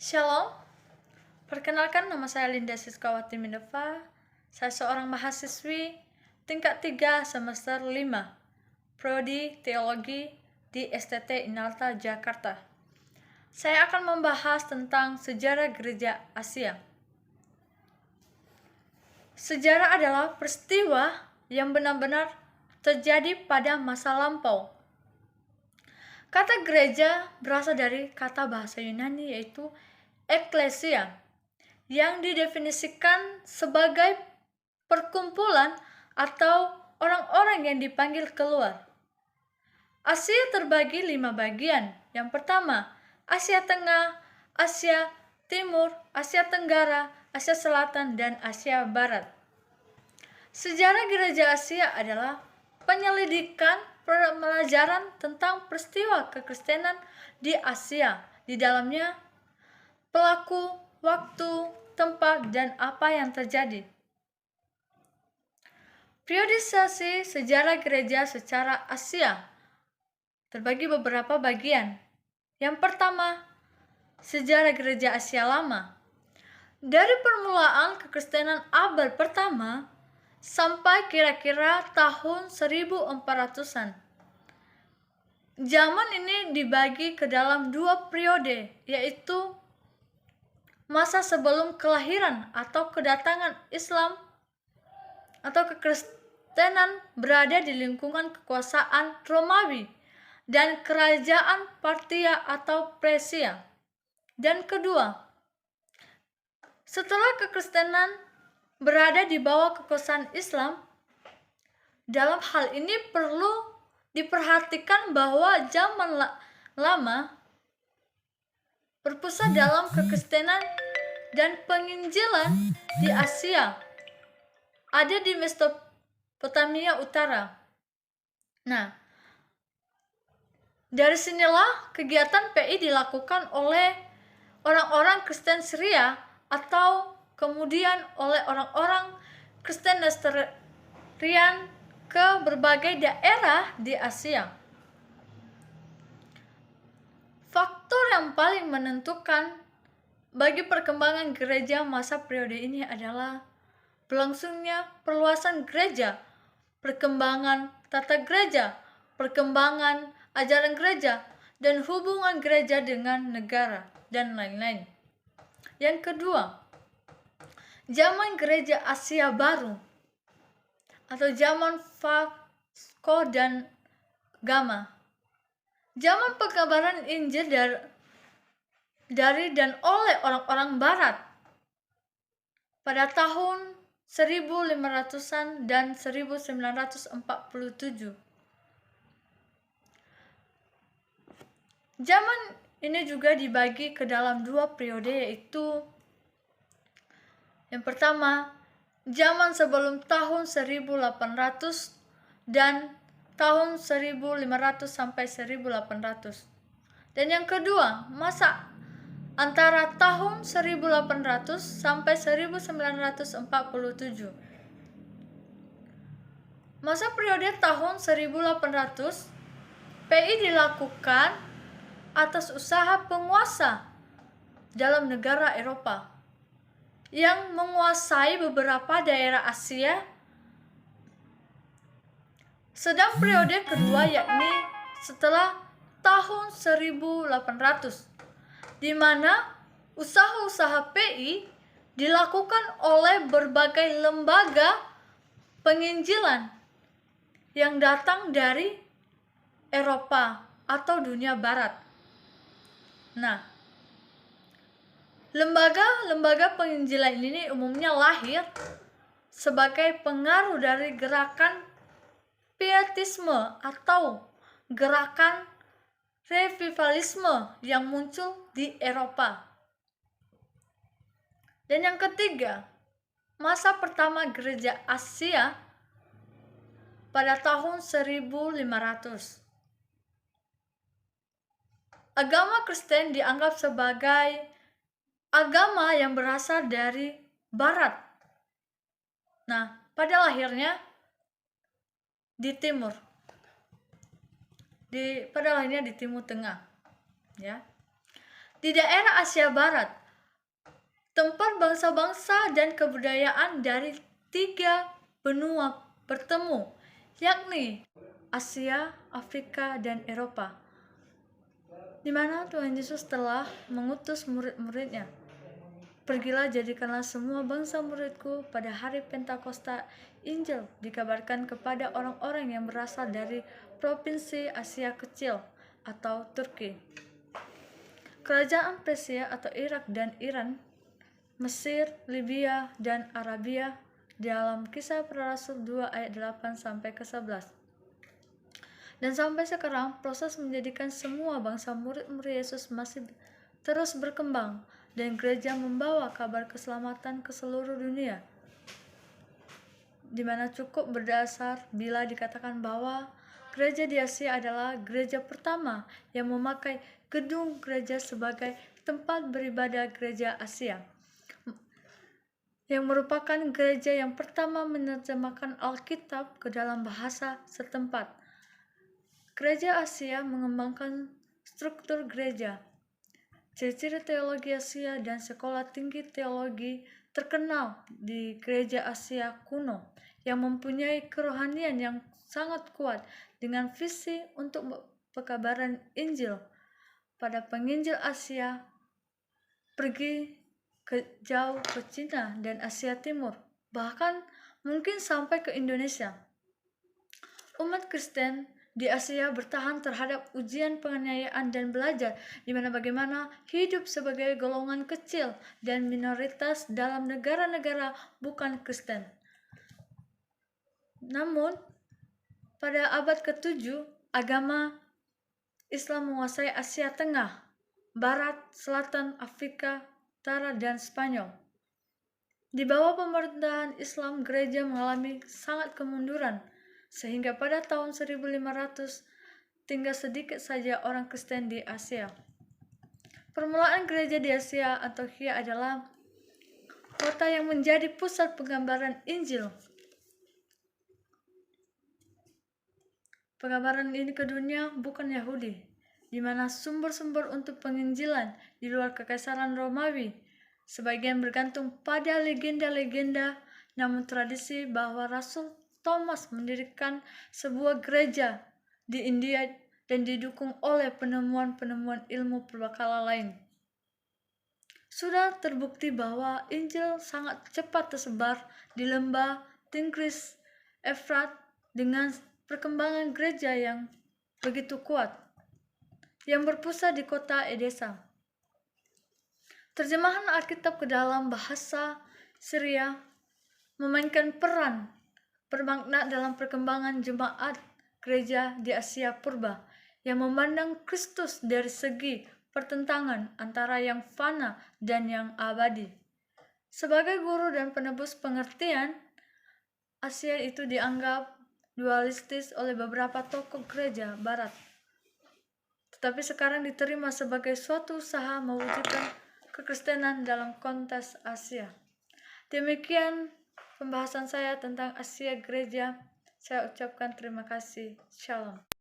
Shalom, perkenalkan nama saya Linda Siskawati Mindeva. Saya seorang mahasiswi tingkat 3 semester 5, Prodi Teologi di STT Inalta, Jakarta. Saya akan membahas tentang sejarah gereja Asia. Sejarah adalah peristiwa yang benar-benar terjadi pada masa lampau. Kata gereja berasal dari kata bahasa Yunani yaitu eklesia, yang didefinisikan sebagai perkumpulan atau orang-orang yang dipanggil keluar. Asia terbagi 5 bagian. Yang pertama, Asia Tengah, Asia Timur, Asia Tenggara, Asia Selatan, dan Asia Barat. Sejarah gereja Asia adalah penyelidikan pelajaran tentang peristiwa kekristenan di Asia. Di dalamnya pelaku, waktu, tempat, dan apa yang terjadi. Periodisasi sejarah gereja secara Asia terbagi beberapa bagian. Yang pertama, sejarah gereja Asia Lama. Dari permulaan kekristenan abad pertama sampai kira-kira tahun 1400-an. Zaman ini dibagi ke dalam 2 periode, yaitu masa sebelum kelahiran atau kedatangan Islam atau kekristenan berada di lingkungan kekuasaan Romawi dan kerajaan Partia atau Persia. Dan kedua, setelah kekristenan berada di bawah kekuasaan Islam, dalam hal ini perlu diperhatikan bahwa zaman lama berpusat dalam kekristenan dan penginjilan di Asia, ada di Mesopotamia Utara. Nah, dari sinilah kegiatan PI dilakukan oleh orang-orang Kristen Syria atau kemudian oleh orang-orang Kristen Nestorian ke berbagai daerah di Asia. Faktor yang paling menentukan bagi perkembangan gereja masa periode ini adalah berlangsungnya perluasan gereja, perkembangan tata gereja, perkembangan ajaran gereja, dan hubungan gereja dengan negara, dan lain-lain. Yang kedua, zaman gereja Asia Baru atau zaman Vasco dan Gama. Zaman pengabaran Injil dari dan oleh orang-orang Barat pada tahun 1500-an dan 1947. Zaman ini juga dibagi ke dalam 2 periode, yaitu yang pertama, zaman sebelum tahun 1800 dan tahun 1500 sampai 1800. Dan yang kedua, masa antara tahun 1800 sampai 1947. Masa periode tahun 1800, PI dilakukan atas usaha penguasa dalam negara Eropa yang menguasai beberapa daerah Asia. Sedang periode kedua yakni setelah tahun 1800, di mana usaha-usaha PI dilakukan oleh berbagai lembaga penginjilan yang datang dari Eropa atau dunia barat. Nah, lembaga penginjilan ini umumnya lahir sebagai pengaruh dari gerakan Pietisme atau gerakan revivalisme yang muncul di Eropa. Dan yang ketiga, masa pertama gereja Asia pada tahun 1500. Agama Kristen dianggap sebagai agama yang berasal dari Barat. Nah, pada lahirnya di timur. Pada lahirnya di Timur Tengah, ya. di daerah Asia Barat, tempat bangsa-bangsa dan kebudayaan dari 3 benua bertemu, yakni Asia, Afrika, dan Eropa, di mana Tuhan Yesus telah mengutus murid-muridnya. Pergilah, jadikanlah semua bangsa muridku. Pada hari Pentakosta, Injil dikabarkan kepada orang-orang yang berasal dari provinsi Asia Kecil atau Turki, kerajaan Persia atau Irak dan Iran, Mesir, Libya, dan Arabia, dalam Kisah Para Rasul 2 ayat 8 sampai ke 11. Dan sampai sekarang, proses menjadikan semua bangsa murid-murid Yesus masih terus berkembang, dan gereja membawa kabar keselamatan ke seluruh dunia, di mana cukup berdasar bila dikatakan bahwa gereja di Asia adalah gereja pertama yang memakai gedung gereja sebagai tempat beribadah gereja Asia, yang merupakan gereja yang pertama menerjemahkan Alkitab ke dalam bahasa setempat. Gereja Asia mengembangkan struktur gereja, ciri-ciri teologi Asia, dan sekolah tinggi teologi terkenal di gereja Asia kuno yang mempunyai kerohanian yang sangat kuat dengan visi untuk pekabaran Injil pada penginjil Asia pergi jauh ke Cina dan Asia Timur, bahkan mungkin sampai ke Indonesia. Umat Kristen di Asia bertahan terhadap ujian penganiayaan dan belajar di mana bagaimana hidup sebagai golongan kecil dan minoritas dalam negara-negara bukan Kristen. Namun, pada abad ke-7, agama Islam menguasai Asia Tengah, Barat, Selatan, Afrika, Utara, dan Spanyol. Di bawah pemerintahan Islam, gereja mengalami sangat kemunduran, sehingga pada tahun 1500 tinggal sedikit saja orang Kristen di Asia. Permulaan gereja di Asia, Antioquia, adalah kota yang menjadi pusat penggambaran Injil. Penggambaran ini ke dunia bukan Yahudi, di mana sumber-sumber untuk penginjilan di luar kekaisaran Romawi sebagian bergantung pada legenda-legenda, namun tradisi bahwa Rasul Thomas mendirikan sebuah gereja di India dan didukung oleh penemuan-penemuan ilmu purbakala lain. Sudah terbukti bahwa Injil sangat cepat tersebar di lembah Tigris, Efrat, dengan perkembangan gereja yang begitu kuat, yang berpusat di kota Edesa. Terjemahan Alkitab ke dalam bahasa Syria memainkan peran bermakna dalam perkembangan jemaat gereja di Asia Purba yang memandang Kristus dari segi pertentangan antara yang fana dan yang abadi. Sebagai guru dan penebus pengertian, Asia itu dianggap dualistis oleh beberapa tokoh gereja barat, tetapi sekarang diterima sebagai suatu usaha mewujudkan kekristenan dalam konteks Asia. Demikian pembahasan saya tentang Asia Gereja. Saya ucapkan terima kasih. Shalom.